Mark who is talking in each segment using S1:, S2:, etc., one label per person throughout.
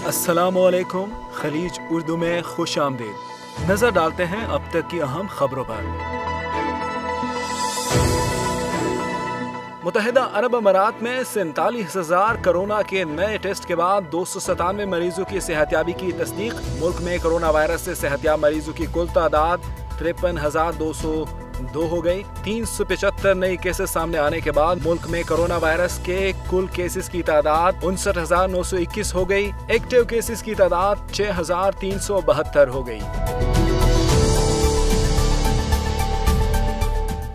S1: अस्सलामुअलैकुम। खलीज उर्दू में खुश आमदीद। नजर डालते हैं अब तक की अहम खबरों पर। मुत्तहिदा अरब अमारात में 47,000 कोरोना के नए टेस्ट के बाद 297 मरीजों की सेहतयाबी की तस्दीक। मुल्क में कोरोना वायरस से सेहतयाब मरीजों की कुल तादाद 53,202 हो गई। 375 नई केसेस सामने आने के बाद मुल्क में कोरोना वायरस के कुल केसेस की तादाद 59,921 हो गई। एक्टिव केसेस की तादाद 6,372 हो गई।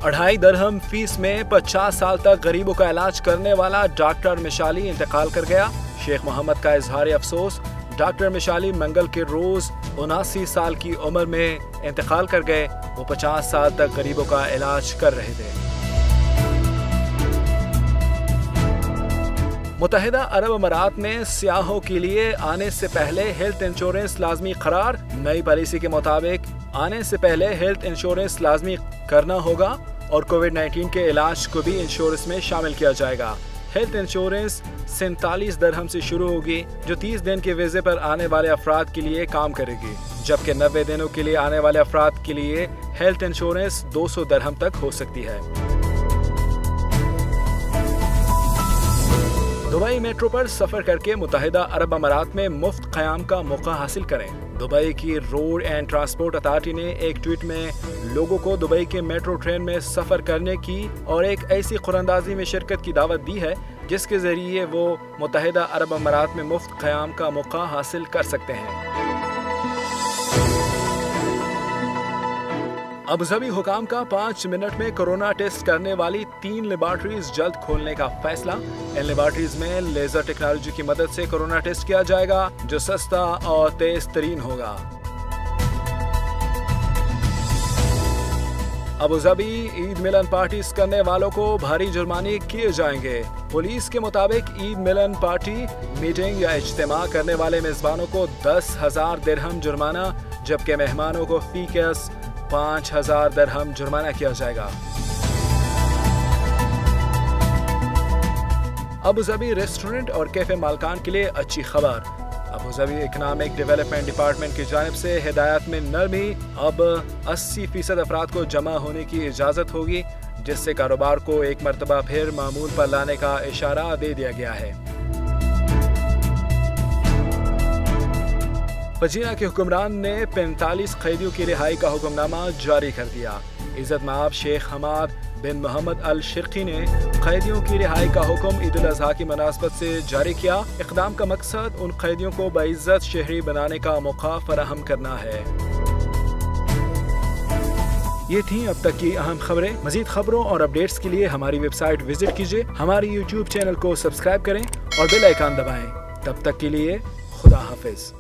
S1: 2.5 दरहम फीस में 50 साल तक गरीबों का इलाज करने वाला डॉक्टर मिशाली इंतकाल कर गया। शेख मोहम्मद का इजहार अफसोस। डॉक्टर मिशाली मंगल के रोज 79 साल की उम्र में इंतकाल कर गए। वो 50 साल तक गरीबों का इलाज कर रहे थे। मुत्तहिदा अरब अमारात में सियाहों के लिए आने से पहले हेल्थ इंश्योरेंस लाजमी करार। नई पॉलिसी के मुताबिक आने से पहले हेल्थ इंश्योरेंस लाजमी करना होगा और कोविड-19 के इलाज को भी इंश्योरेंस में शामिल किया जाएगा। हेल्थ इंश्योरेंस 47 दरहम से शुरू होगी, जो 30 दिन के वीजे पर आने वाले अफराद के लिए काम करेगी, जबकि 90 दिनों के लिए आने वाले अफराद के लिए हेल्थ इंश्योरेंस 200 दरहम तक हो सकती है। दुबई मेट्रो पर सफर करके मुत्तहिदा अरब अमारात में मुफ्त क़याम का मौका हासिल करें। दुबई की रोड एंड ट्रांसपोर्ट अथॉरिटी ने एक ट्वीट में लोगों को दुबई के मेट्रो ट्रेन में सफर करने की और एक ऐसी खुरंदाजी में शिरकत की दावत दी है जिसके जरिए वो मुत्तहिदा अरब अमारात में मुफ्त क़याम का मौका हासिल कर सकते हैं। अबूधाबी हुकाम का 5 मिनट में कोरोना टेस्ट करने वाली 3 लेबॉर्ट्रीज जल्द खोलने का फैसला। इन लेबॉर्ट्रीज में लेजर टेक्नोलॉजी की मदद से कोरोना टेस्ट किया जाएगा, जो सस्ता और तेज तरीन होगा। अबूधाबी ईद मिलन पार्टीज करने वालों को भारी जुर्माने किए जाएंगे। पुलिस के मुताबिक ईद मिलन पार्टी, मीटिंग या इज्तिमा करने वाले मेजबानों को 10,000 दिरहम जुर्माना, जबकि मेहमानों को फी केस 5,000 दिरहम जुर्माना किया जाएगा। अबूधाबी रेस्टोरेंट और कैफे मालकान के लिए अच्छी खबर। अबूधाबी इकोनॉमिक डेवलपमेंट डिपार्टमेंट की जानिब से हिदायत में नरमी। अब 80% अफराद को जमा होने की इजाज़त होगी, जिससे कारोबार को एक मरतबा फिर मामूल पर लाने का इशारा दे दिया गया है। पजीना के हुक्मरान ने 45 कैदियों की रिहाई का हुक्मनामा जारी कर दिया। इज्जत माब शेख हमाद बिन मोहम्मद अल शिर्की ने कैदियों की रिहाई का हुक्म ईद उल अज़हा की मुनासबत से जारी किया। इक़दाम का मकसद उन कैदियों को बाइज्जत शहरी बनाने का मौका फराहम करना है। ये थी अब तक की अहम खबरें। मजीद खबरों और अपडेट्स के लिए हमारी वेबसाइट विजिट कीजिए, हमारी यूट्यूब चैनल को सब्सक्राइब करें और बेल आइकन दबाएं। तब तक के लिए खुदा हाफिज।